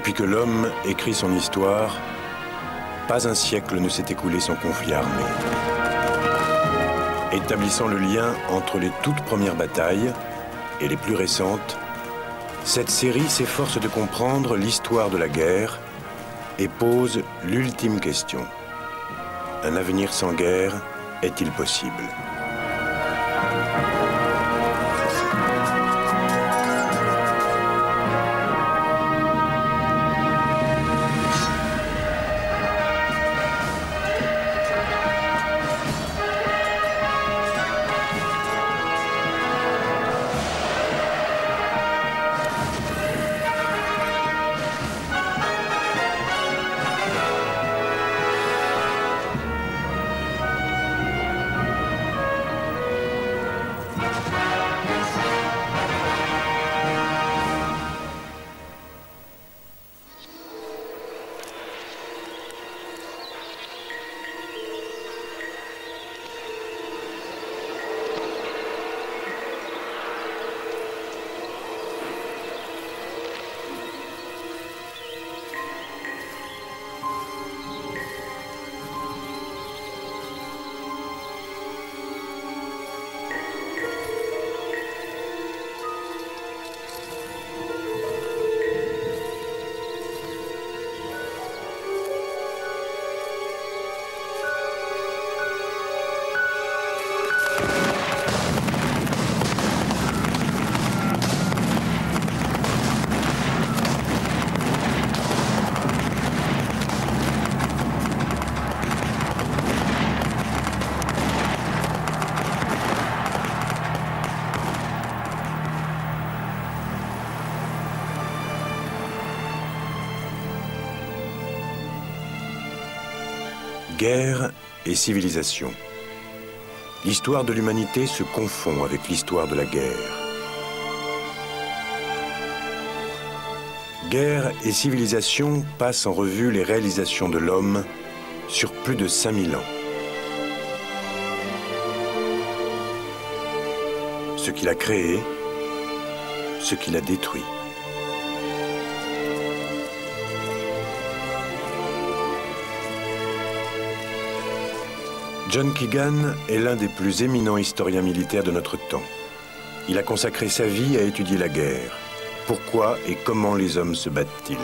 Depuis que l'homme écrit son histoire, pas un siècle ne s'est écoulé sans conflit armé. Établissant le lien entre les toutes premières batailles et les plus récentes, cette série s'efforce de comprendre l'histoire de la guerre et pose l'ultime question. Un avenir sans guerre est-il possible ? Guerre et civilisation. L'histoire de l'humanité se confond avec l'histoire de la guerre. Guerre et civilisation passent en revue les réalisations de l'homme sur plus de 5000 ans. Ce qu'il a créé, ce qu'il a détruit. John Keegan est l'un des plus éminents historiens militaires de notre temps. Il a consacré sa vie à étudier la guerre. Pourquoi et comment les hommes se battent-ils?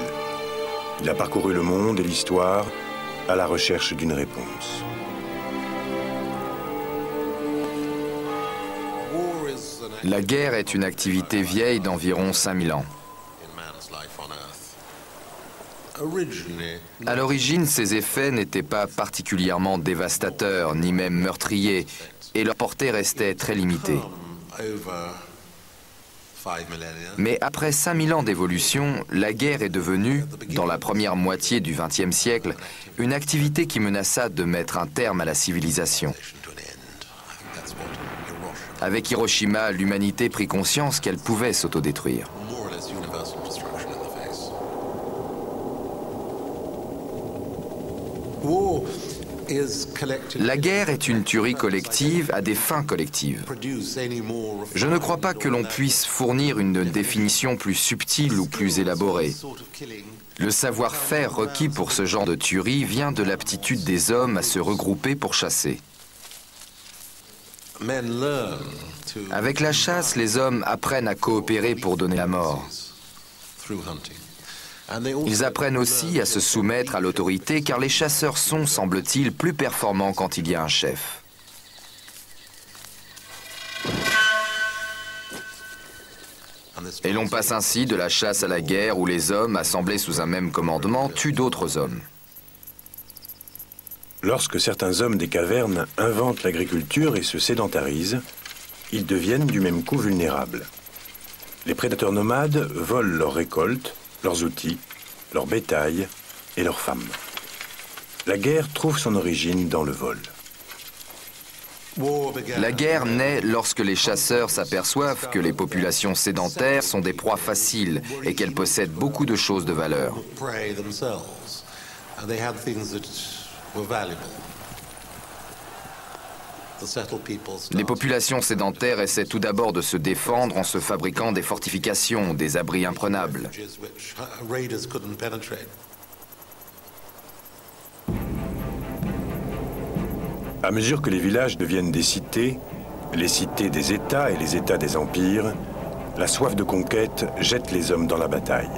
Il a parcouru le monde et l'histoire à la recherche d'une réponse. La guerre est une activité vieille d'environ 5000 ans. À l'origine, ces effets n'étaient pas particulièrement dévastateurs, ni même meurtriers, et leur portée restait très limitée. Mais après 5000 ans d'évolution, la guerre est devenue, dans la première moitié du XXe siècle, une activité qui menaça de mettre un terme à la civilisation. Avec Hiroshima, l'humanité prit conscience qu'elle pouvait s'autodétruire. La guerre est une tuerie collective à des fins collectives. Je ne crois pas que l'on puisse fournir une définition plus subtile ou plus élaborée. Le savoir-faire requis pour ce genre de tuerie vient de l'aptitude des hommes à se regrouper pour chasser. Avec la chasse, les hommes apprennent à coopérer pour donner la mort. Ils apprennent aussi à se soumettre à l'autorité car les chasseurs sont, semble-t-il, plus performants quand il y a un chef. Et l'on passe ainsi de la chasse à la guerre où les hommes, assemblés sous un même commandement, tuent d'autres hommes. Lorsque certains hommes des cavernes inventent l'agriculture et se sédentarisent, ils deviennent du même coup vulnérables. Les prédateurs nomades volent leurs récoltes, leurs outils, leur bétail et leurs femmes. La guerre trouve son origine dans le vol. La guerre naît lorsque les chasseurs s'aperçoivent que les populations sédentaires sont des proies faciles et qu'elles possèdent beaucoup de choses de valeur. Les populations sédentaires essaient tout d'abord de se défendre en se fabriquant des fortifications, des abris imprenables. À mesure que les villages deviennent des cités, les cités des États et les États des empires, la soif de conquête jette les hommes dans la bataille.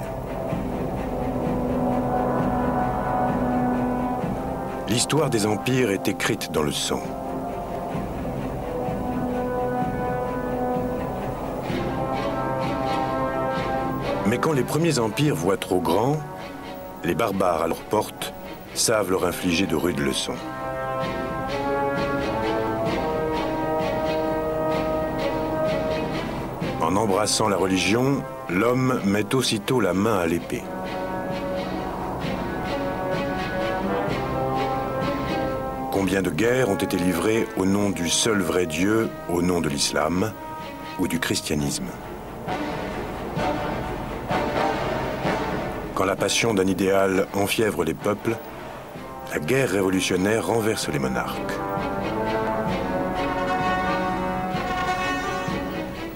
L'histoire des empires est écrite dans le sang. Mais quand les premiers empires voient trop grand, les barbares à leur porte savent leur infliger de rudes leçons. En embrassant la religion, l'homme met aussitôt la main à l'épée. Combien de guerres ont été livrées au nom du seul vrai Dieu, au nom de l'islam ou du christianisme? Quand la passion d'un idéal enfièvre les peuples, la guerre révolutionnaire renverse les monarques.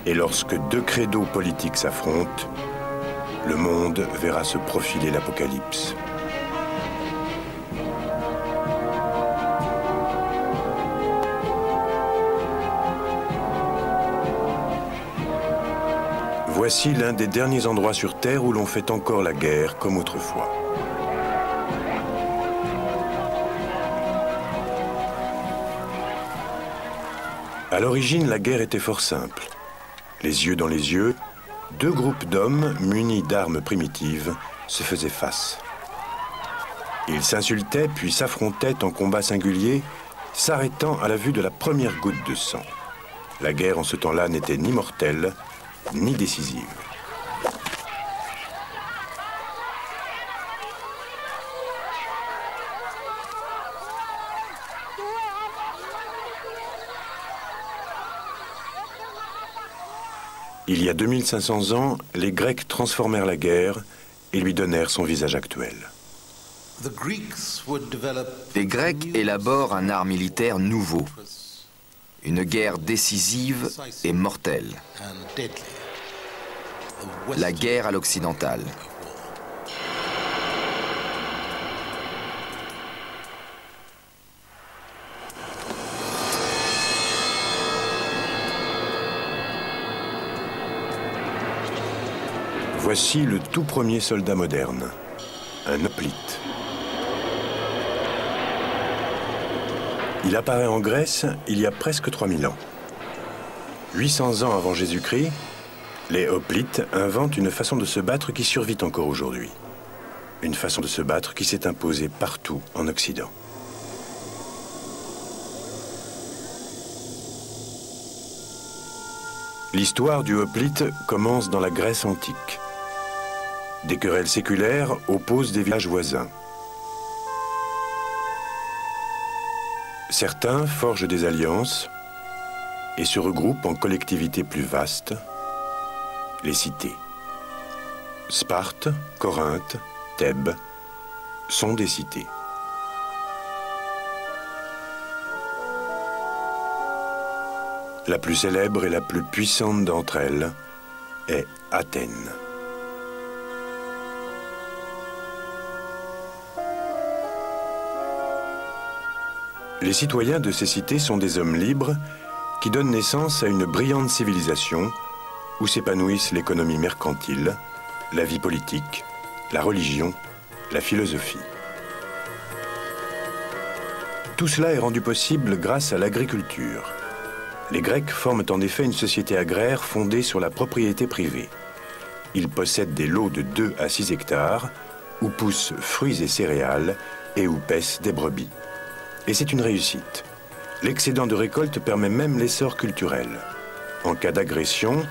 Et lorsque deux credos politiques s'affrontent, le monde verra se profiler l'apocalypse. Voici l'un des derniers endroits sur Terre où l'on fait encore la guerre comme autrefois. À l'origine, la guerre était fort simple. Les yeux dans les yeux, deux groupes d'hommes munis d'armes primitives se faisaient face. Ils s'insultaient puis s'affrontaient en combat singulier, s'arrêtant à la vue de la première goutte de sang. La guerre en ce temps-là n'était ni mortelle, ni décisive. Il y a 2500 ans, les Grecs transformèrent la guerre et lui donnèrent son visage actuel. Les Grecs élaborent un art militaire nouveau, une guerre décisive et mortelle, la guerre à l'occidentale. Voici le tout premier soldat moderne, un hoplite. Il apparaît en Grèce il y a presque 3000 ans. 800 ans avant Jésus-Christ, les hoplites inventent une façon de se battre qui survit encore aujourd'hui. Une façon de se battre qui s'est imposée partout en Occident. L'histoire du hoplite commence dans la Grèce antique. Des querelles séculaires opposent des villages voisins. Certains forgent des alliances et se regroupent en collectivités plus vastes, les cités. Sparte, Corinthe, Thèbes sont des cités. La plus célèbre et la plus puissante d'entre elles est Athènes. Les citoyens de ces cités sont des hommes libres qui donnent naissance à une brillante civilisation où s'épanouissent l'économie mercantile, la vie politique, la religion, la philosophie. Tout cela est rendu possible grâce à l'agriculture. Les Grecs forment en effet une société agraire fondée sur la propriété privée. Ils possèdent des lots de 2 à 6 hectares où poussent fruits et céréales et où paissent des brebis. Et c'est une réussite. L'excédent de récolte permet même l'essor culturel. En cas d'agression,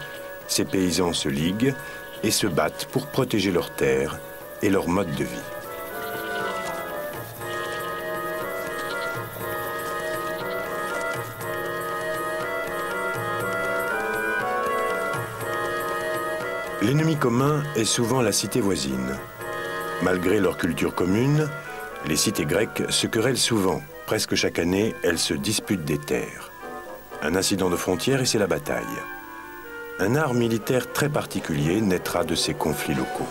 ces paysans se liguent et se battent pour protéger leurs terres et leur mode de vie. L'ennemi commun est souvent la cité voisine. Malgré leur culture commune, les cités grecques se querellent souvent. Presque chaque année, elles se disputent des terres. Un incident de frontière et c'est la bataille. Un art militaire très particulier naîtra de ces conflits locaux.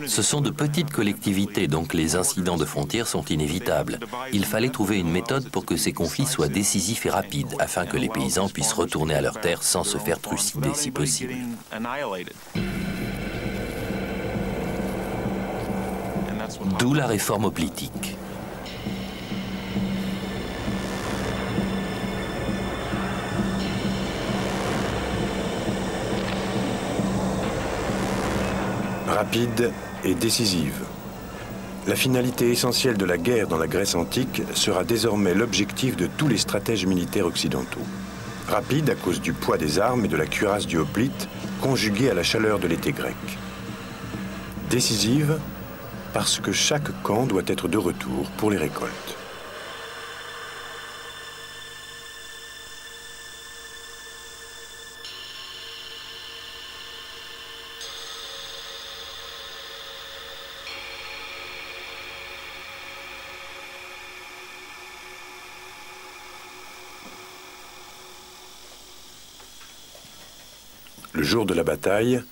Ce sont de petites collectivités, donc les incidents de frontières sont inévitables. Il fallait trouver une méthode pour que ces conflits soient décisifs et rapides, afin que les paysans puissent retourner à leurs terres sans se faire trucider si possible. D'où la réforme hoplitique. Rapide et décisive. La finalité essentielle de la guerre dans la Grèce antique sera désormais l'objectif de tous les stratèges militaires occidentaux. Rapide à cause du poids des armes et de la cuirasse du hoplite, conjuguée à la chaleur de l'été grec. Décisive parce que chaque camp doit être de retour pour les récoltes. Le jour de la bataille,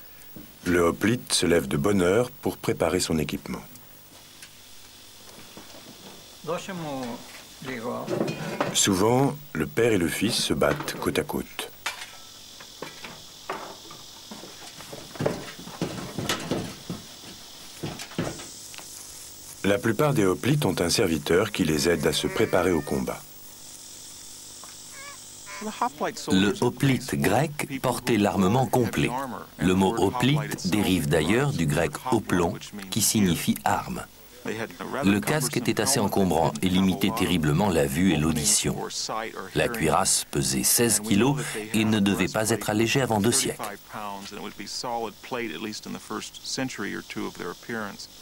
le hoplite se lève de bonne heure pour préparer son équipement. Souvent, le père et le fils se battent côte à côte. La plupart des hoplites ont un serviteur qui les aide à se préparer au combat. Le hoplite grec portait l'armement complet. Le mot hoplite dérive d'ailleurs du grec hoplon, qui signifie arme. Le casque était assez encombrant et limitait terriblement la vue et l'audition. La cuirasse pesait 16 kilos et ne devait pas être allégée avant 2 siècles.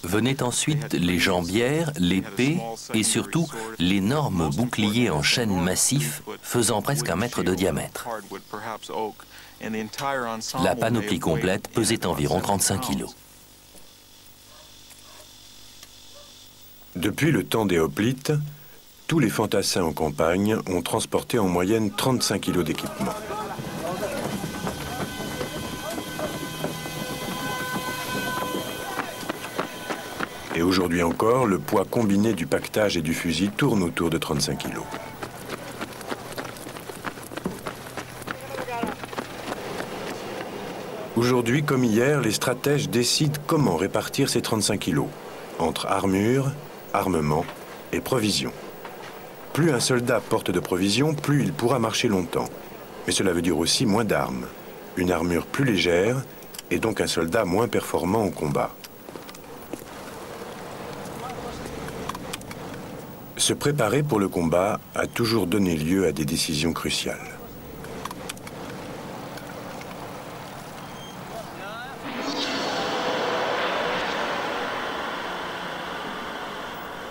Venaient ensuite les jambières, l'épée et surtout l'énorme bouclier en chêne massif faisant presque 1 mètre de diamètre. La panoplie complète pesait environ 35 kilos. Depuis le temps des hoplites, tous les fantassins en campagne ont transporté en moyenne 35 kilos d'équipement. Et aujourd'hui encore, le poids combiné du paquetage et du fusil tourne autour de 35 kilos. Aujourd'hui, comme hier, les stratèges décident comment répartir ces 35 kilos entre armure, armement et provisions. Plus un soldat porte de provisions, plus il pourra marcher longtemps. Mais cela veut dire aussi moins d'armes, une armure plus légère et donc un soldat moins performant au combat. Se préparer pour le combat a toujours donné lieu à des décisions cruciales.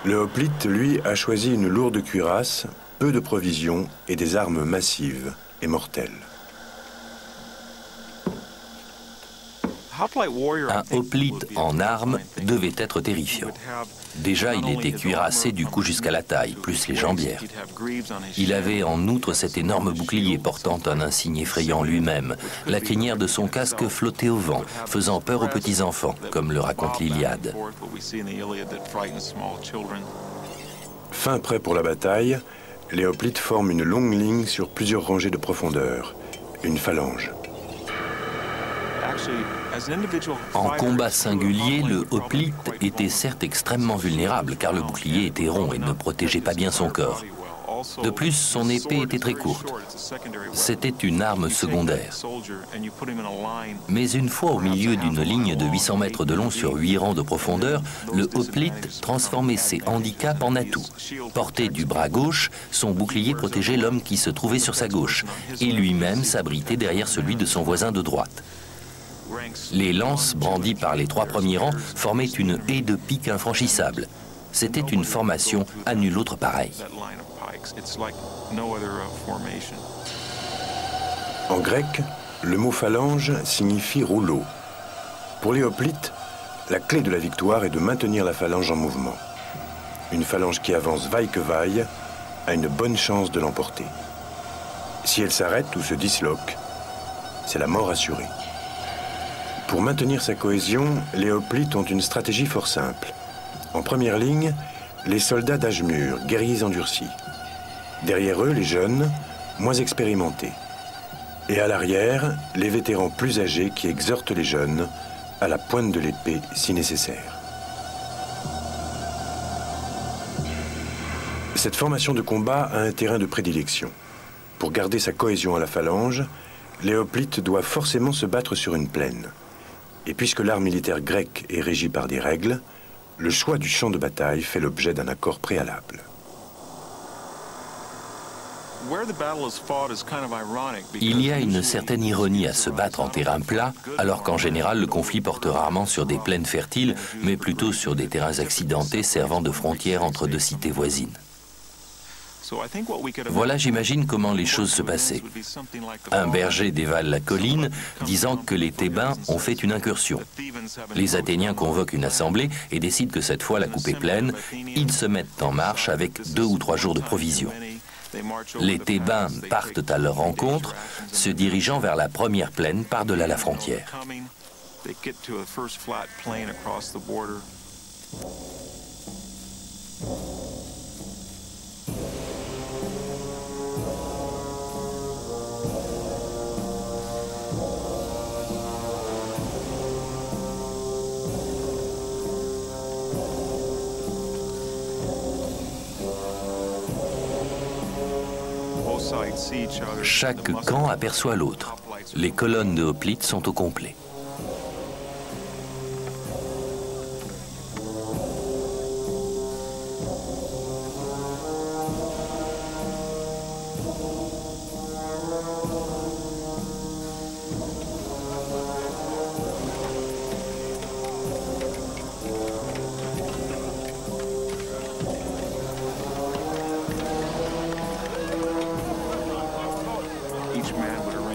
Le hoplite, lui, a choisi une lourde cuirasse, peu de provisions et des armes massives et mortelles. Un hoplite en armes devait être terrifiant. Déjà, il était cuirassé du cou jusqu'à la taille, plus les jambières. Il avait en outre cet énorme bouclier portant un insigne effrayant lui-même. La crinière de son casque flottait au vent, faisant peur aux petits-enfants, comme le raconte l'Iliade. Fin prêt pour la bataille, les hoplites forment une longue ligne sur plusieurs rangées de profondeur, une phalange. En combat singulier, le hoplite était certes extrêmement vulnérable car le bouclier était rond et ne protégeait pas bien son corps. De plus, son épée était très courte. C'était une arme secondaire. Mais une fois au milieu d'une ligne de 800 mètres de long sur 8 rangs de profondeur, le hoplite transformait ses handicaps en atouts. Porté du bras gauche, son bouclier protégeait l'homme qui se trouvait sur sa gauche et lui-même s'abritait derrière celui de son voisin de droite. Les lances brandies par les 3 premiers rangs formaient une haie de piques infranchissable. C'était une formation à nul autre pareille. En grec, le mot phalange signifie rouleau. Pour les hoplites, La clé de la victoire est de maintenir la phalange en mouvement. Une phalange qui avance vaille que vaille a une bonne chance de l'emporter. Si elle s'arrête ou se disloque, c'est la mort assurée. Pour maintenir sa cohésion, les hoplites ont une stratégie fort simple. En première ligne, les soldats d'âge mûr, guerriers endurcis. Derrière eux, les jeunes, moins expérimentés. Et à l'arrière, les vétérans plus âgés qui exhortent les jeunes à la pointe de l'épée si nécessaire. Cette formation de combat a un terrain de prédilection. Pour garder sa cohésion à la phalange, les hoplites doivent forcément se battre sur une plaine. Et puisque l'art militaire grec est régi par des règles, le choix du champ de bataille fait l'objet d'un accord préalable. Il y a une certaine ironie à se battre en terrain plat, alors qu'en général le conflit porte rarement sur des plaines fertiles, mais plutôt sur des terrains accidentés servant de frontière entre deux cités voisines. Voilà, j'imagine, comment les choses se passaient. Un berger dévale la colline, disant que les Thébains ont fait une incursion. Les Athéniens convoquent une assemblée et décident que cette fois la coupe est pleine. Ils se mettent en marche avec 2 ou 3 jours de provisions. Les Thébains partent à leur rencontre, se dirigeant vers la première plaine par-delà la frontière. Chaque camp aperçoit l'autre. Les colonnes de hoplites sont au complet.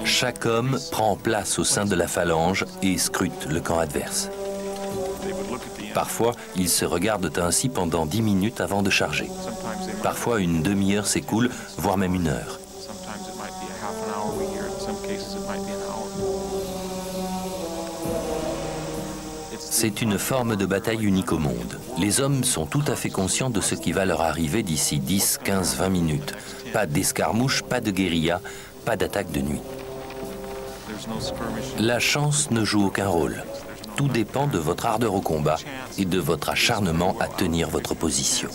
Chaque homme prend place au sein de la phalange et scrute le camp adverse. Parfois, ils se regardent ainsi pendant 10 minutes avant de charger. Parfois, une demi-heure s'écoule, voire même 1 heure. C'est une forme de bataille unique au monde. Les hommes sont tout à fait conscients de ce qui va leur arriver d'ici 10, 15, 20 minutes. Pas d'escarmouche, pas de guérilla, pas d'attaque de nuit. La chance ne joue aucun rôle. Tout dépend de votre ardeur au combat et de votre acharnement à tenir votre position.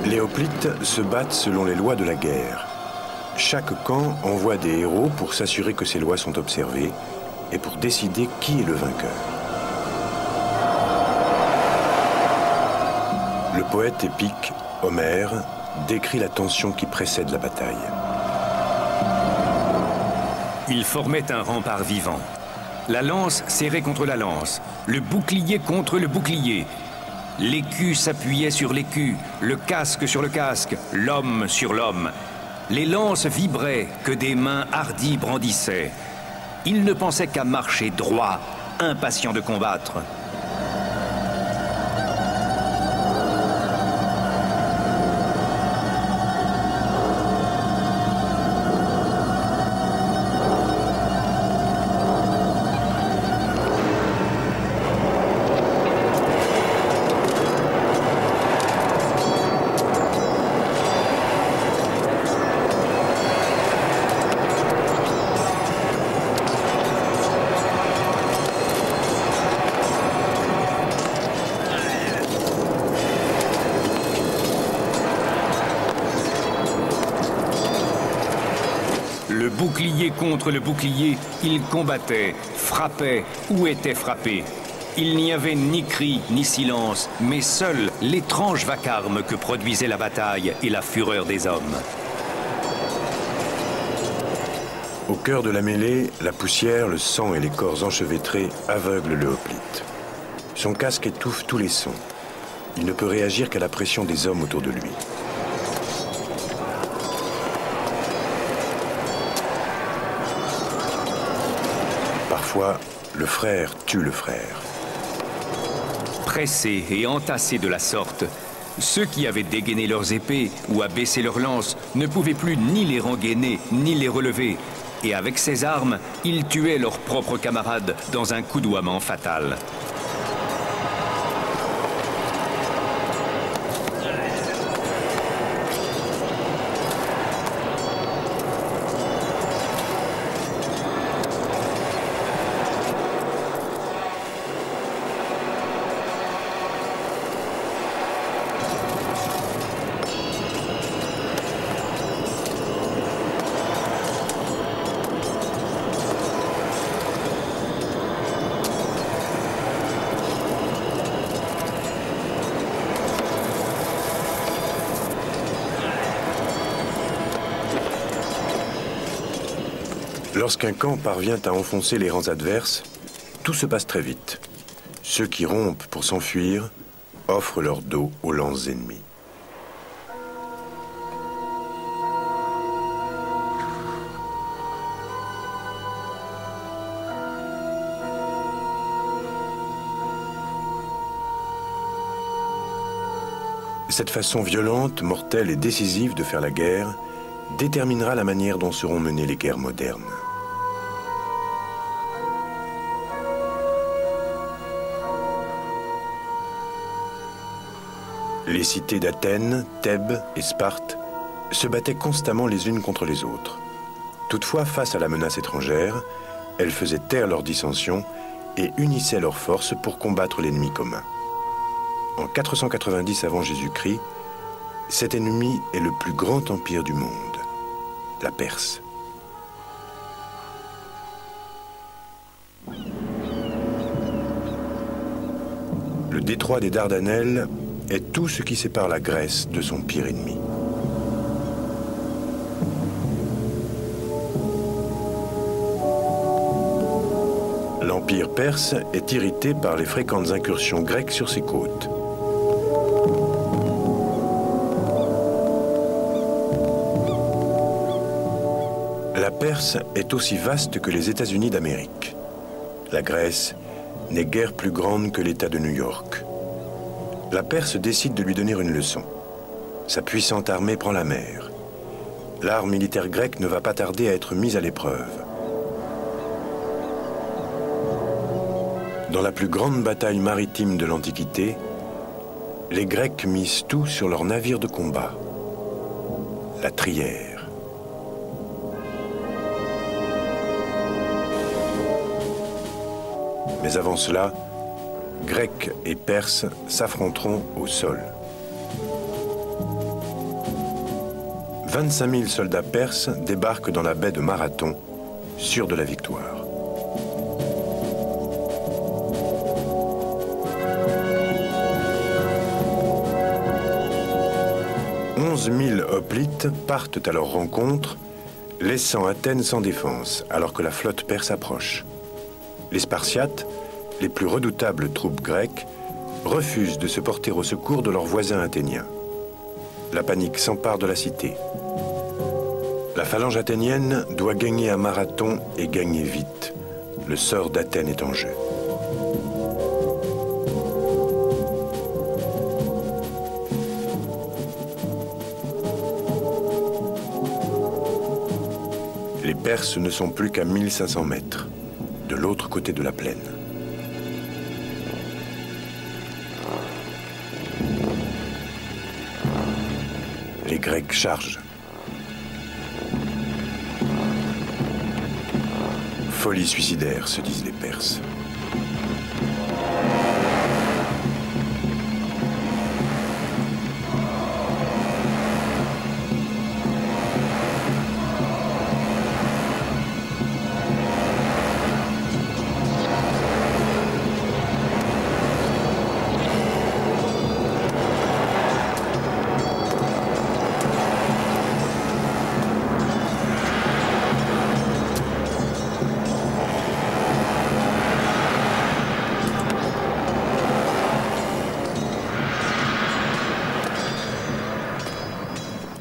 Les hoplites se battent selon les lois de la guerre. Chaque camp envoie des héros pour s'assurer que ces lois sont observées et pour décider qui est le vainqueur. Le poète épique Homère décrit la tension qui précède la bataille. Ils formaient un rempart vivant. La lance serrée contre la lance, le bouclier contre le bouclier. L'écu s'appuyait sur l'écu, le casque sur le casque, l'homme sur l'homme. Les lances vibraient que des mains hardies brandissaient. Ils ne pensaient qu'à marcher droit, impatients de combattre. Le bouclier contre le bouclier, ils combattaient, frappaient ou étaient frappés. Il n'y avait ni cri ni silence, mais seul l'étrange vacarme que produisait la bataille et la fureur des hommes. Au cœur de la mêlée, la poussière, le sang et les corps enchevêtrés aveuglent le hoplite. Son casque étouffe tous les sons. Il ne peut réagir qu'à la pression des hommes autour de lui. Parfois, le frère tue le frère. Pressés et entassés de la sorte, ceux qui avaient dégainé leurs épées ou abaissé leurs lances ne pouvaient plus ni les rengainer, ni les relever. Et avec ces armes, ils tuaient leurs propres camarades dans un coudoiement fatal. Lorsqu'un camp parvient à enfoncer les rangs adverses, tout se passe très vite. Ceux qui rompent pour s'enfuir offrent leur dos aux lances ennemies. Cette façon violente, mortelle et décisive de faire la guerre déterminera la manière dont seront menées les guerres modernes. Les cités d'Athènes, Thèbes et Sparte se battaient constamment les unes contre les autres. Toutefois, face à la menace étrangère, elles faisaient taire leurs dissensions et unissaient leurs forces pour combattre l'ennemi commun. En 490 avant Jésus-Christ, cet ennemi est le plus grand empire du monde, la Perse. Le détroit des Dardanelles est tout ce qui sépare la Grèce de son pire ennemi. L'empire perse est irrité par les fréquentes incursions grecques sur ses côtes. La Perse est aussi vaste que les États-Unis d'Amérique. La Grèce n'est guère plus grande que l'État de New York. La Perse décide de lui donner une leçon. Sa puissante armée prend la mer. L'art militaire grec ne va pas tarder à être mis à l'épreuve. Dans la plus grande bataille maritime de l'Antiquité, les Grecs misent tout sur leur navire de combat, la Trière. Mais avant cela, Grecs et Perses s'affronteront au sol. 25 000 soldats perses débarquent dans la baie de Marathon, sûrs de la victoire. « 11 000 hoplites partent à leur rencontre, laissant Athènes sans défense, alors que la flotte perse approche. Les Spartiates, les plus redoutables troupes grecques, refusent de se porter au secours de leurs voisins athéniens. La panique s'empare de la cité. La phalange athénienne doit gagner à Marathon et gagner vite. Le sort d'Athènes est en jeu. Les Perses ne sont plus qu'à 1500 mètres, de l'autre côté de la plaine. Les Grecs chargent. Folie suicidaire, se disent les Perses.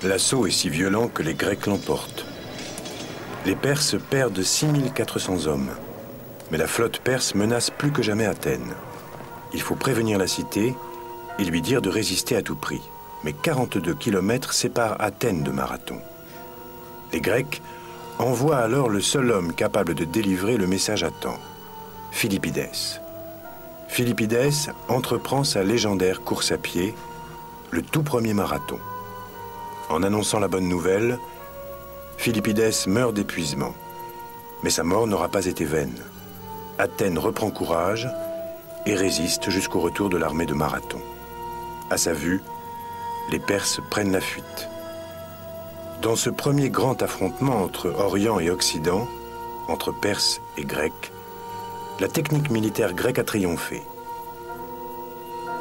L'assaut est si violent que les Grecs l'emportent. Les Perses perdent 6400 hommes. Mais la flotte perse menace plus que jamais Athènes. Il faut prévenir la cité et lui dire de résister à tout prix. Mais 42 kilomètres séparent Athènes de Marathon. Les Grecs envoient alors le seul homme capable de délivrer le message à temps, Philippidès. Philippidès entreprend sa légendaire course à pied, le tout premier marathon. En annonçant la bonne nouvelle, Philippidès meurt d'épuisement. Mais sa mort n'aura pas été vaine. Athènes reprend courage et résiste jusqu'au retour de l'armée de Marathon. À sa vue, les Perses prennent la fuite. Dans ce premier grand affrontement entre Orient et Occident, entre Perses et Grecs, la technique militaire grecque a triomphé.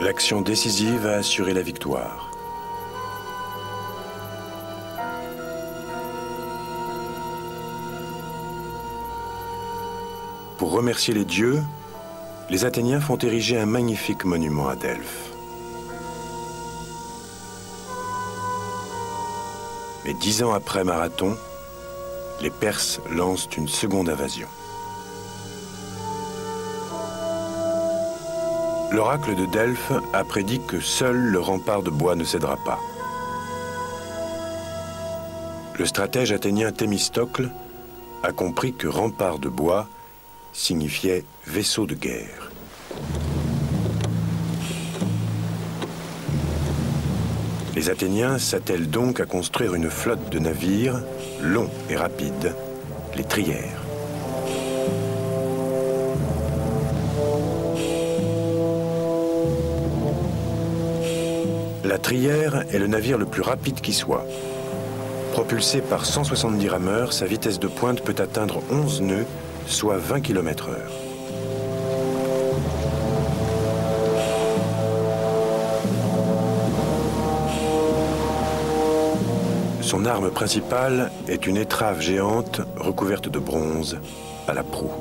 L'action décisive a assuré la victoire. Pour remercier les dieux, les Athéniens font ériger un magnifique monument à Delphes. Mais 10 ans après Marathon, les Perses lancent une seconde invasion. L'oracle de Delphes a prédit que seul le rempart de bois ne cédera pas. Le stratège athénien Thémistocle a compris que rempart de bois signifiait vaisseau de guerre. Les Athéniens s'attellent donc à construire une flotte de navires longs et rapides, les trières. La trière est le navire le plus rapide qui soit. Propulsé par 170 rameurs, sa vitesse de pointe peut atteindre 11 nœuds, soit 20 km/h. Son arme principale est une étrave géante recouverte de bronze à la proue.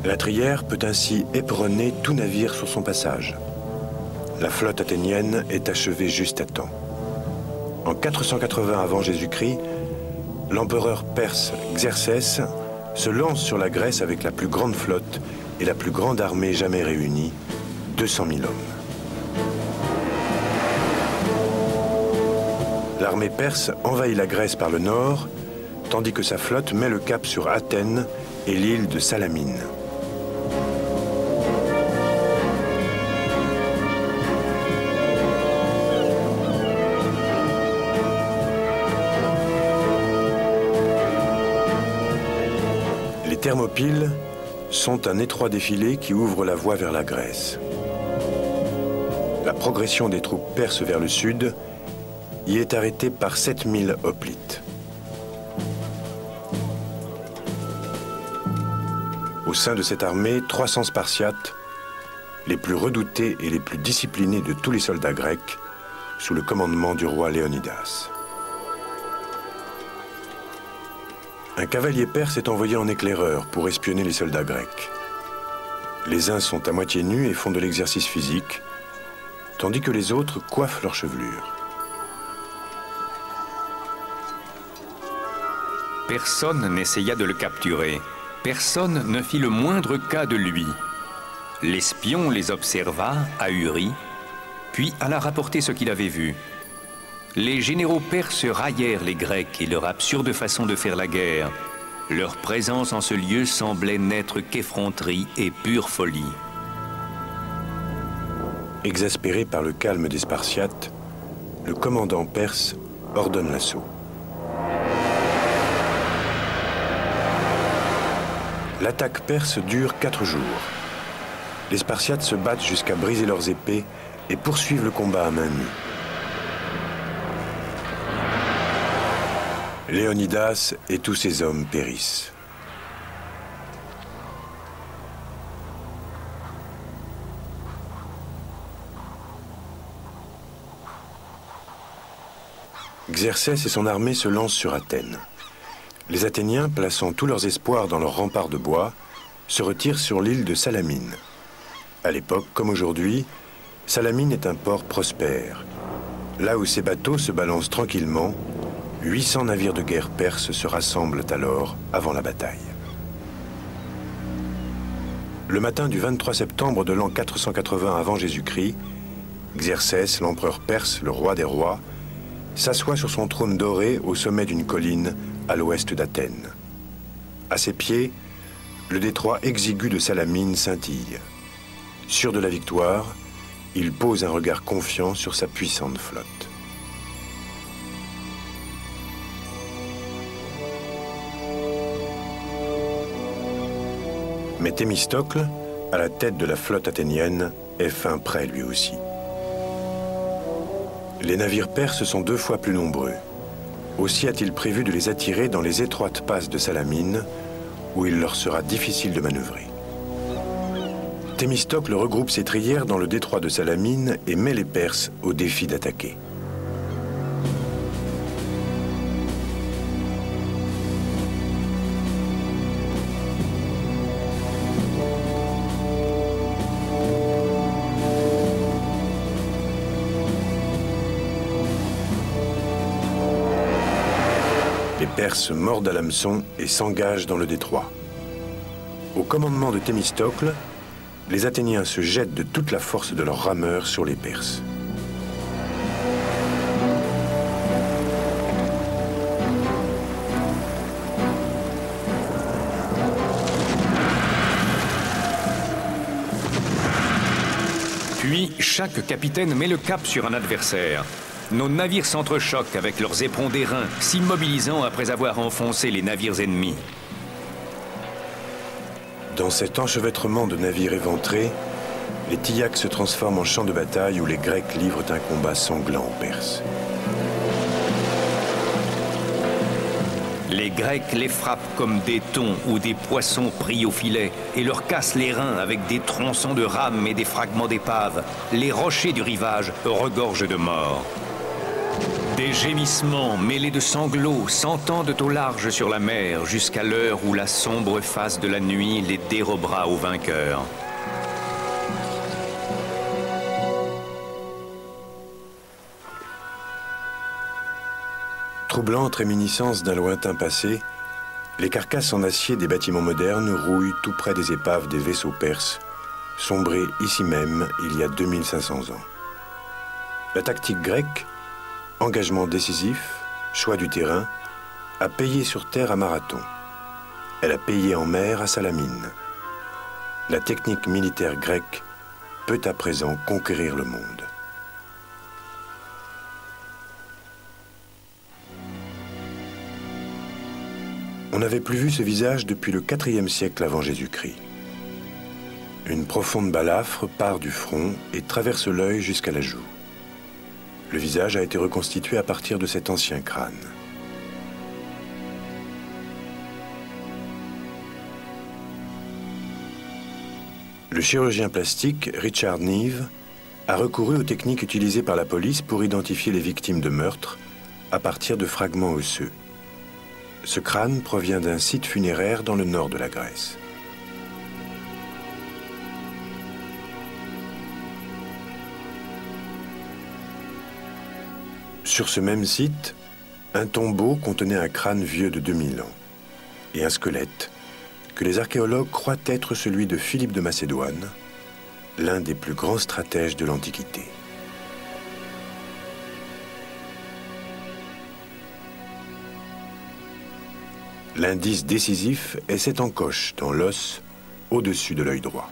La trière peut ainsi éperonner tout navire sur son passage. La flotte athénienne est achevée juste à temps. En 480 avant Jésus-Christ, l'empereur perse Xerxès se lance sur la Grèce avec la plus grande flotte et la plus grande armée jamais réunie, 200 000 hommes. L'armée perse envahit la Grèce par le nord, tandis que sa flotte met le cap sur Athènes et l'île de Salamine. Les Thermopyles sont un étroit défilé qui ouvre la voie vers la Grèce. La progression des troupes perses vers le sud y est arrêtée par 7000 hoplites. Au sein de cette armée, 300 Spartiates, les plus redoutés et les plus disciplinés de tous les soldats grecs, sous le commandement du roi Léonidas. Un cavalier perse est envoyé en éclaireur pour espionner les soldats grecs. Les uns sont à moitié nus et font de l'exercice physique, tandis que les autres coiffent leur chevelure. Personne n'essaya de le capturer. Personne ne fit le moindre cas de lui. L'espion les observa, ahuri, puis alla rapporter ce qu'il avait vu. Les généraux perses raillèrent les Grecs et leur absurde façon de faire la guerre. Leur présence en ce lieu semblait n'être qu'effronterie et pure folie. Exaspéré par le calme des Spartiates, le commandant perse ordonne l'assaut. L'attaque perse dure 4 jours. Les Spartiates se battent jusqu'à briser leurs épées et poursuivent le combat à main nue. Léonidas et tous ses hommes périssent. Xerxès et son armée se lancent sur Athènes. Les Athéniens, plaçant tous leurs espoirs dans leurs remparts de bois, se retirent sur l'île de Salamine. À l'époque, comme aujourd'hui, Salamine est un port prospère. Là où ces bateaux se balancent tranquillement, 800 navires de guerre perses se rassemblent alors avant la bataille. Le matin du 23 septembre de l'an 480 avant Jésus-Christ, Xerxès, l'empereur perse, le roi des rois, s'assoit sur son trône doré au sommet d'une colline à l'ouest d'Athènes. À ses pieds, le détroit exigu de Salamine scintille. Sûr de la victoire, il pose un regard confiant sur sa puissante flotte. Mais Thémistocle, à la tête de la flotte athénienne, est fin prêt lui aussi. Les navires perses sont 2 fois plus nombreux. Aussi a-t-il prévu de les attirer dans les étroites passes de Salamine, où il leur sera difficile de manœuvrer. Thémistocle regroupe ses trières dans le détroit de Salamine et met les Perses au défi d'attaquer. Les Perses mordent à l'hameçon et s'engagent dans le détroit. Au commandement de Thémistocle, les Athéniens se jettent de toute la force de leurs rameurs sur les Perses. Puis, chaque capitaine met le cap sur un adversaire. Nos navires s'entrechoquent avec leurs éperons d'airain, s'immobilisant après avoir enfoncé les navires ennemis. Dans cet enchevêtrement de navires éventrés, les Tillacs se transforment en champ de bataille où les Grecs livrent un combat sanglant aux Perses. Les Grecs les frappent comme des thons ou des poissons pris au filet et leur cassent les reins avec des tronçons de rames et des fragments d'épave. Les rochers du rivage regorgent de morts. Des gémissements mêlés de sanglots s'entendent au large sur la mer jusqu'à l'heure où la sombre face de la nuit les dérobera aux vainqueurs. Troublante réminiscence d'un lointain passé, les carcasses en acier des bâtiments modernes rouillent tout près des épaves des vaisseaux perses, sombrés ici même il y a 2500 ans. La tactique grecque, engagement décisif, choix du terrain, a payé sur terre à Marathon. Elle a payé en mer à Salamine. La technique militaire grecque peut à présent conquérir le monde. On n'avait plus vu ce visage depuis le IVe siècle avant Jésus-Christ. Une profonde balafre part du front et traverse l'œil jusqu'à la joue. Le visage a été reconstitué à partir de cet ancien crâne. Le chirurgien plastique Richard Neave a recouru aux techniques utilisées par la police pour identifier les victimes de meurtre à partir de fragments osseux. Ce crâne provient d'un site funéraire dans le nord de la Grèce. Sur ce même site, un tombeau contenait un crâne vieux de 2000 ans et un squelette que les archéologues croient être celui de Philippe de Macédoine, l'un des plus grands stratèges de l'Antiquité. L'indice décisif est cette encoche dans l'os au-dessus de l'œil droit.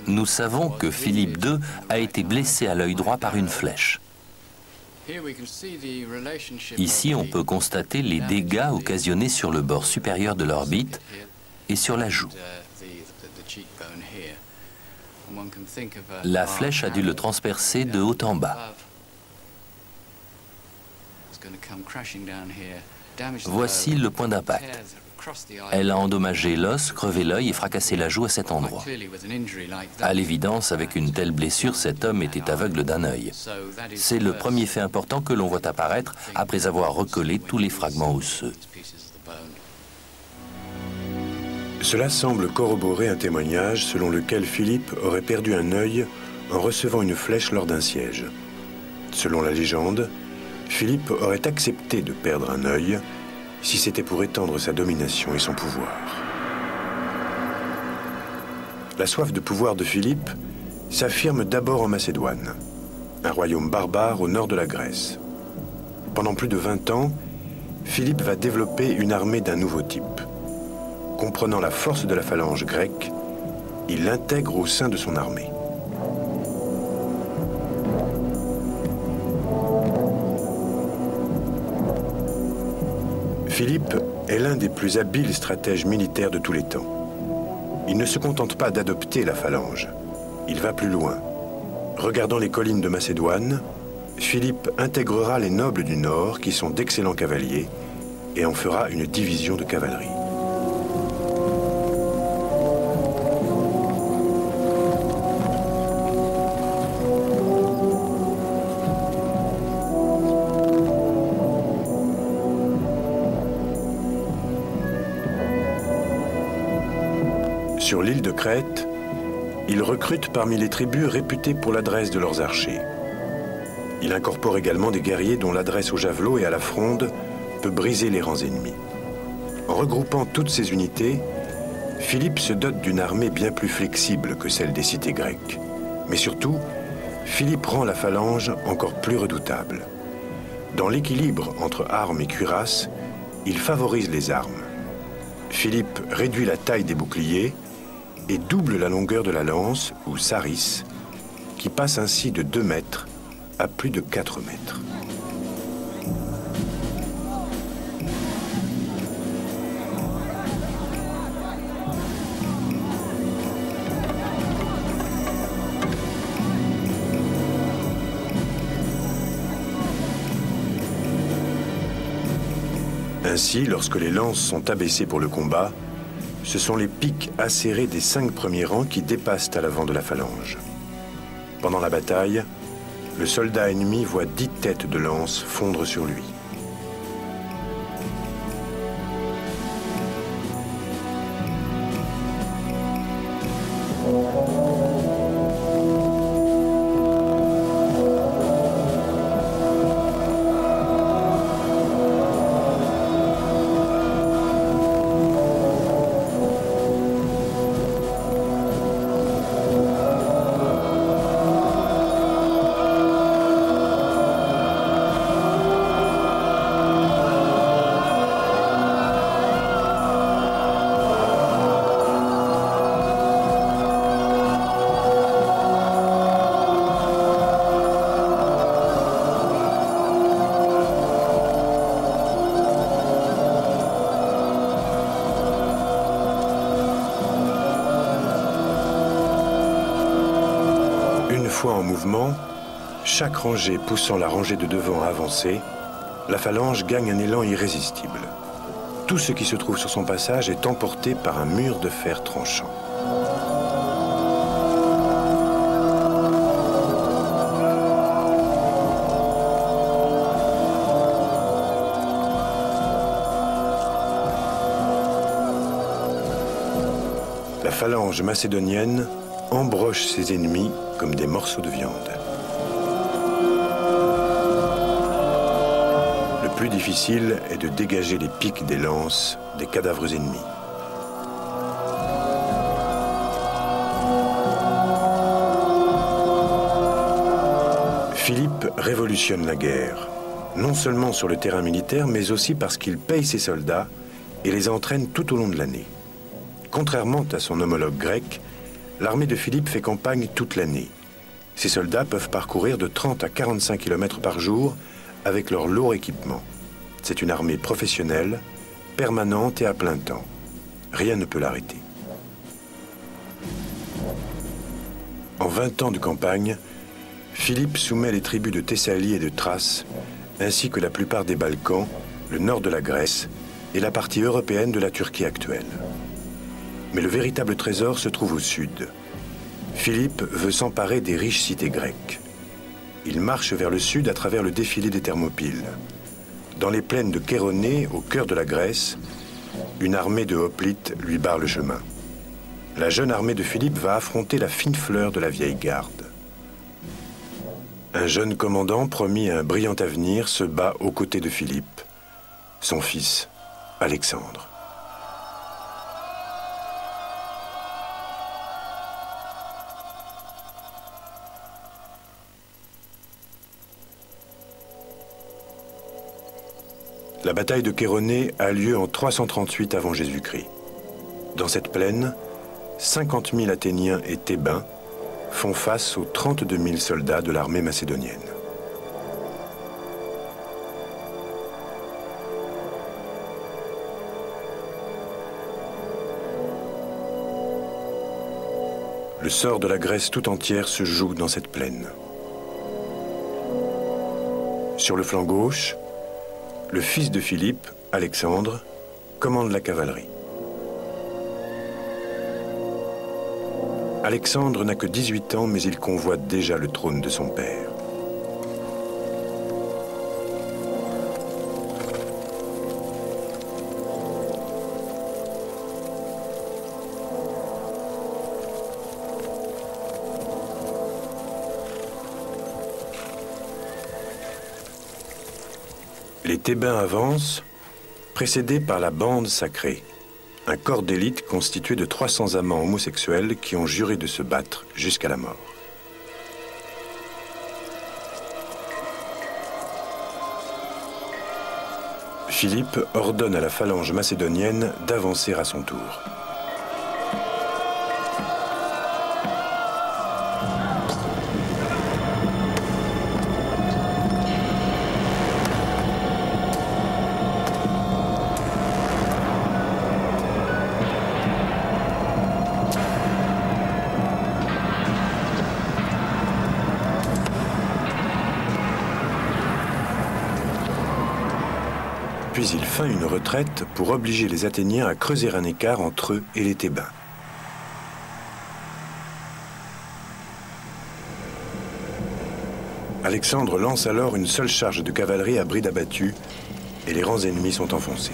Nous savons que Philippe II a été blessé à l'œil droit par une flèche. Ici, on peut constater les dégâts occasionnés sur le bord supérieur de l'orbite et sur la joue. La flèche a dû le transpercer de haut en bas. Voici le point d'impact. Elle a endommagé l'os, crevé l'œil et fracassé la joue à cet endroit. À l'évidence, avec une telle blessure, cet homme était aveugle d'un œil. C'est le premier fait important que l'on voit apparaître après avoir recollé tous les fragments osseux. Cela semble corroborer un témoignage selon lequel Philippe aurait perdu un œil en recevant une flèche lors d'un siège. Selon la légende, Philippe aurait accepté de perdre un œil si c'était pour étendre sa domination et son pouvoir. La soif de pouvoir de Philippe s'affirme d'abord en Macédoine, un royaume barbare au nord de la Grèce. Pendant plus de 20 ans, Philippe va développer une armée d'un nouveau type. Comprenant la force de la phalange grecque, il l'intègre au sein de son armée. Philippe est l'un des plus habiles stratèges militaires de tous les temps. Il ne se contente pas d'adopter la phalange, il va plus loin. Regardant les collines de Macédoine, Philippe intégrera les nobles du Nord qui sont d'excellents cavaliers et en fera une division de cavalerie. Sur l'île de Crète, il recrute parmi les tribus réputées pour l'adresse de leurs archers. Il incorpore également des guerriers dont l'adresse au javelot et à la fronde peut briser les rangs ennemis. En regroupant toutes ces unités, Philippe se dote d'une armée bien plus flexible que celle des cités grecques. Mais surtout, Philippe rend la phalange encore plus redoutable. Dans l'équilibre entre armes et cuirasses, il favorise les armes. Philippe réduit la taille des boucliers et double la longueur de la lance, ou saris, qui passe ainsi de 2 mètres à plus de 4 mètres. Ainsi, lorsque les lances sont abaissées pour le combat, ce sont les piques acérées des 5 premiers rangs qui dépassent à l'avant de la phalange. Pendant la bataille, le soldat ennemi voit 10 têtes de lance fondre sur lui. En mouvement, chaque rangée poussant la rangée de devant à avancer, la phalange gagne un élan irrésistible. Tout ce qui se trouve sur son passage est emporté par un mur de fer tranchant. La phalange macédonienne embroche ses ennemis comme des morceaux de viande. Le plus difficile est de dégager les piques des lances des cadavres ennemis. Philippe révolutionne la guerre, non seulement sur le terrain militaire, mais aussi parce qu'il paye ses soldats et les entraîne tout au long de l'année. Contrairement à son homologue grec, l'armée de Philippe fait campagne toute l'année. Ses soldats peuvent parcourir de 30 à 45 km par jour avec leur lourd équipement. C'est une armée professionnelle, permanente et à plein temps. Rien ne peut l'arrêter. En 20 ans de campagne, Philippe soumet les tribus de Thessalie et de Thrace, ainsi que la plupart des Balkans, le nord de la Grèce et la partie européenne de la Turquie actuelle. Mais le véritable trésor se trouve au sud. Philippe veut s'emparer des riches cités grecques. Il marche vers le sud à travers le défilé des Thermopyles. Dans les plaines de Chéronée, au cœur de la Grèce, une armée de hoplites lui barre le chemin. La jeune armée de Philippe va affronter la fine fleur de la vieille garde. Un jeune commandant promis un brillant avenir se bat aux côtés de Philippe, son fils, Alexandre. La bataille de Chéronée a lieu en 338 avant Jésus-Christ. Dans cette plaine, 50 000 Athéniens et Thébains font face aux 32 000 soldats de l'armée macédonienne. Le sort de la Grèce tout entière se joue dans cette plaine. Sur le flanc gauche, le fils de Philippe, Alexandre, commande la cavalerie. Alexandre n'a que 18 ans, mais il convoite déjà le trône de son père. Les Thébains avancent, précédés par la bande sacrée, un corps d'élite constitué de 300 amants homosexuels qui ont juré de se battre jusqu'à la mort. Philippe ordonne à la phalange macédonienne d'avancer à son tour. Puis il feint une retraite pour obliger les Athéniens à creuser un écart entre eux et les Thébains. Alexandre lance alors une seule charge de cavalerie à bride abattue et les rangs ennemis sont enfoncés.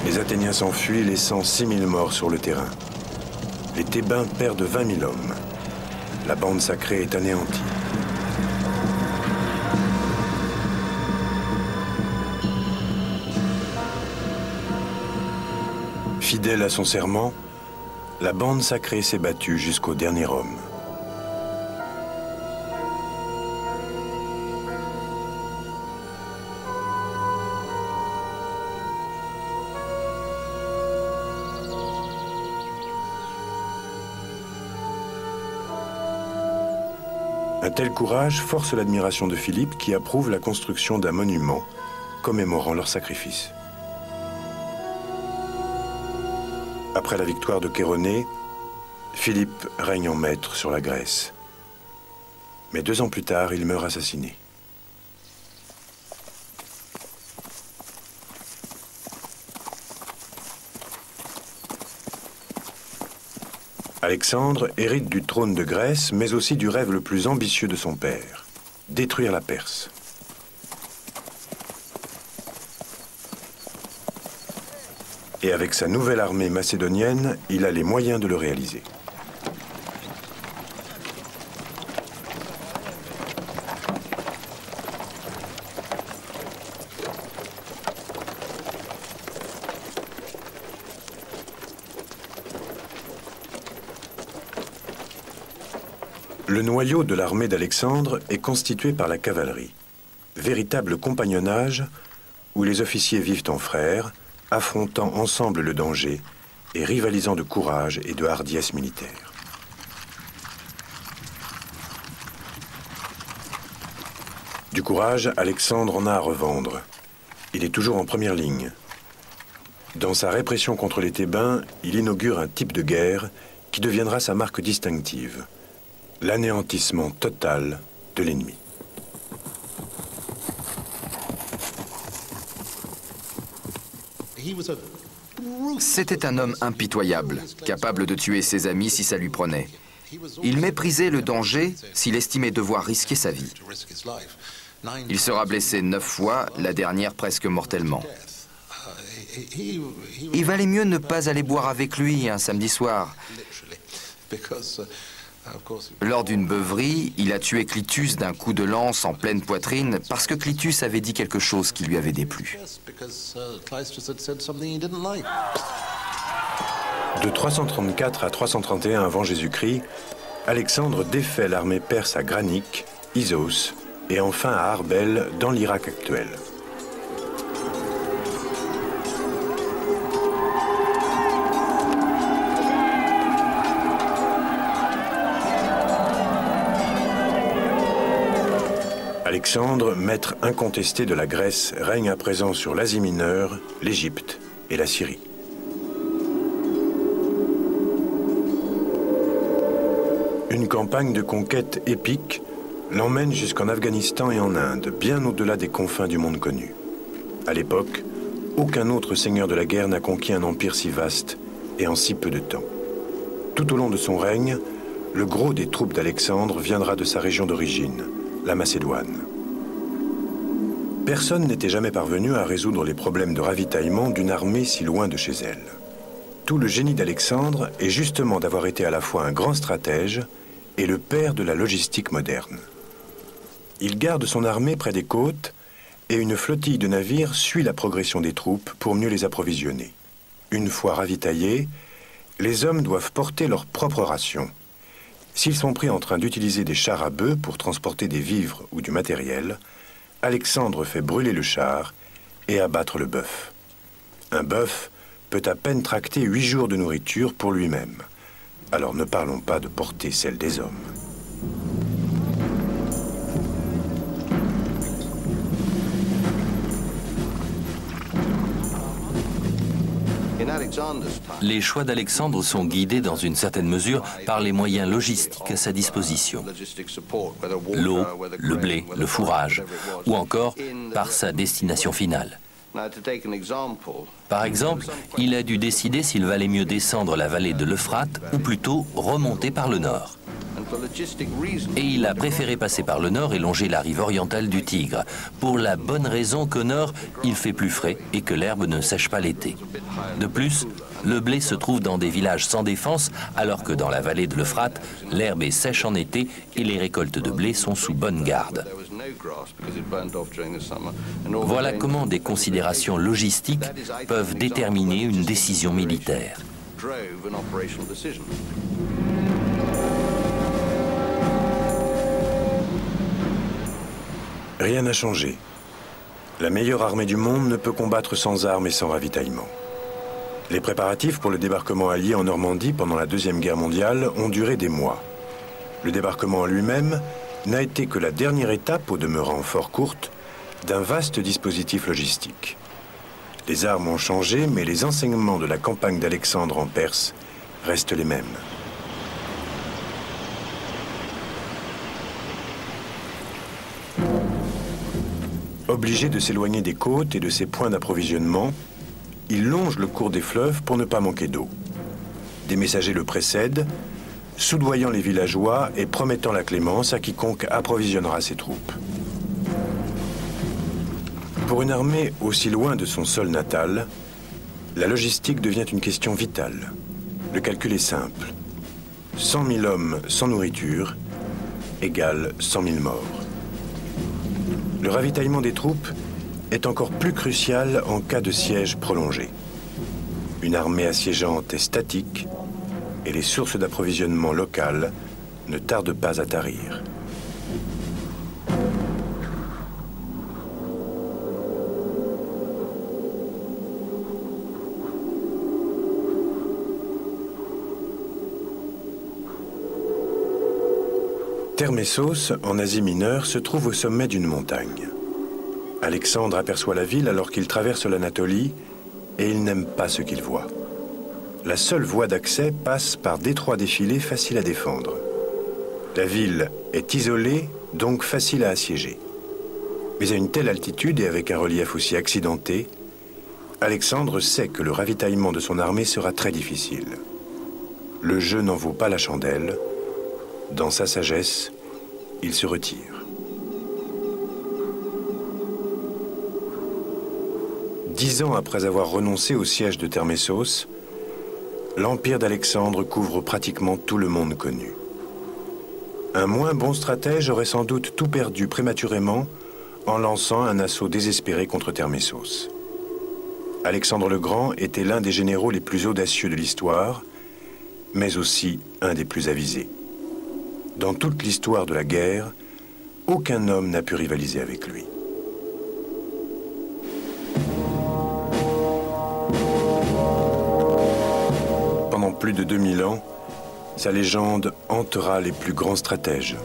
Les Athéniens s'enfuient, laissant 6 000 morts sur le terrain. Les Thébains perdent 20 000 hommes. La bande sacrée est anéantie. Fidèle à son serment, la bande sacrée s'est battue jusqu'au dernier homme. Un tel courage force l'admiration de Philippe qui approuve la construction d'un monument commémorant leur sacrifice. Après la victoire de Chéronée, Philippe règne en maître sur la Grèce. Mais 2 ans plus tard, il meurt assassiné. Alexandre hérite du trône de Grèce, mais aussi du rêve le plus ambitieux de son père, détruire la Perse. Et avec sa nouvelle armée macédonienne, il a les moyens de le réaliser. Le noyau de l'armée d'Alexandre est constitué par la cavalerie, véritable compagnonnage où les officiers vivent en frères, affrontant ensemble le danger et rivalisant de courage et de hardiesse militaire. Du courage, Alexandre en a à revendre. Il est toujours en première ligne. Dans sa répression contre les Thébains, il inaugure un type de guerre qui deviendra sa marque distinctive. L'anéantissement total de l'ennemi. C'était un homme impitoyable, capable de tuer ses amis si ça lui prenait. Il méprisait le danger s'il estimait devoir risquer sa vie. Il sera blessé 9 fois, la dernière presque mortellement. Il valait mieux ne pas aller boire avec lui un samedi soir. Lors d'une beuverie, il a tué Clitus d'un coup de lance en pleine poitrine parce que Clitus avait dit quelque chose qui lui avait déplu. De 334 à 331 avant Jésus-Christ, Alexandre défait l'armée perse à Granique, Issos et enfin à Arbel dans l'Irak actuel. Alexandre, maître incontesté de la Grèce, règne à présent sur l'Asie mineure, l'Égypte et la Syrie. Une campagne de conquête épique l'emmène jusqu'en Afghanistan et en Inde, bien au-delà des confins du monde connu. À l'époque, aucun autre seigneur de la guerre n'a conquis un empire si vaste et en si peu de temps. Tout au long de son règne, le gros des troupes d'Alexandre viendra de sa région d'origine, la Macédoine. Personne n'était jamais parvenu à résoudre les problèmes de ravitaillement d'une armée si loin de chez elle. Tout le génie d'Alexandre est justement d'avoir été à la fois un grand stratège et le père de la logistique moderne. Il garde son armée près des côtes et une flottille de navires suit la progression des troupes pour mieux les approvisionner. Une fois ravitaillés, les hommes doivent porter leur propre ration. S'ils sont pris en train d'utiliser des chars à bœufs pour transporter des vivres ou du matériel, Alexandre fait brûler le char et abattre le bœuf. Un bœuf peut à peine tracter 8 jours de nourriture pour lui-même. Alors ne parlons pas de porter celle des hommes. Les choix d'Alexandre sont guidés dans une certaine mesure par les moyens logistiques à sa disposition. L'eau, le blé, le fourrage, ou encore par sa destination finale. Par exemple, il a dû décider s'il valait mieux descendre la vallée de l'Euphrate ou plutôt remonter par le nord. Et il a préféré passer par le nord et longer la rive orientale du Tigre, pour la bonne raison qu'au nord, il fait plus frais et que l'herbe ne sèche pas l'été. De plus, le blé se trouve dans des villages sans défense, alors que dans la vallée de l'Euphrate, l'herbe est sèche en été et les récoltes de blé sont sous bonne garde. Voilà comment des considérations logistiques peuvent déterminer une décision militaire. Rien n'a changé. La meilleure armée du monde ne peut combattre sans armes et sans ravitaillement. Les préparatifs pour le débarquement allié en Normandie pendant la Deuxième Guerre mondiale ont duré des mois. Le débarquement en lui-même n'a été que la dernière étape, au demeurant fort courte, d'un vaste dispositif logistique. Les armes ont changé, mais les enseignements de la campagne d'Alexandre en Perse restent les mêmes. Obligé de s'éloigner des côtes et de ses points d'approvisionnement, il longe le cours des fleuves pour ne pas manquer d'eau. Des messagers le précèdent, soudoyant les villageois et promettant la clémence à quiconque approvisionnera ses troupes. Pour une armée aussi loin de son sol natal, la logistique devient une question vitale. Le calcul est simple. 100 000 hommes sans nourriture égale 100 000 morts. Le ravitaillement des troupes est encore plus crucial en cas de siège prolongé. Une armée assiégeante est statique et les sources d'approvisionnement locales ne tardent pas à tarir. Thermessos, en Asie mineure, se trouve au sommet d'une montagne. Alexandre aperçoit la ville alors qu'il traverse l'Anatolie et il n'aime pas ce qu'il voit. La seule voie d'accès passe par d'étroits défilés faciles à défendre. La ville est isolée, donc facile à assiéger. Mais à une telle altitude et avec un relief aussi accidenté, Alexandre sait que le ravitaillement de son armée sera très difficile. Le jeu n'en vaut pas la chandelle Dans sa sagesse, il se retire. Dix ans après avoir renoncé au siège de Thermessos, l'empire d'Alexandre couvre pratiquement tout le monde connu. Un moins bon stratège aurait sans doute tout perdu prématurément en lançant un assaut désespéré contre Thermessos. Alexandre le Grand était l'un des généraux les plus audacieux de l'histoire, mais aussi un des plus avisés. Dans toute l'histoire de la guerre, aucun homme n'a pu rivaliser avec lui. Pendant plus de 2000 ans, sa légende hantera les plus grands stratèges.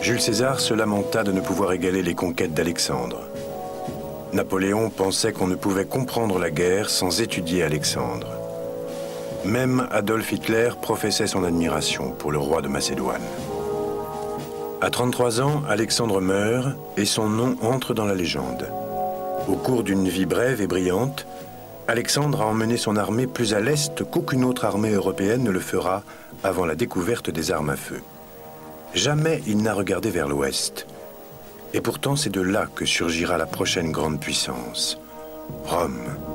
Jules César se lamenta de ne pouvoir égaler les conquêtes d'Alexandre. Napoléon pensait qu'on ne pouvait comprendre la guerre sans étudier Alexandre. Même Adolf Hitler professait son admiration pour le roi de Macédoine. À 33 ans, Alexandre meurt et son nom entre dans la légende. Au cours d'une vie brève et brillante, Alexandre a emmené son armée plus à l'est qu'aucune autre armée européenne ne le fera avant la découverte des armes à feu. Jamais il n'a regardé vers l'ouest. Et pourtant, c'est de là que surgira la prochaine grande puissance, Rome.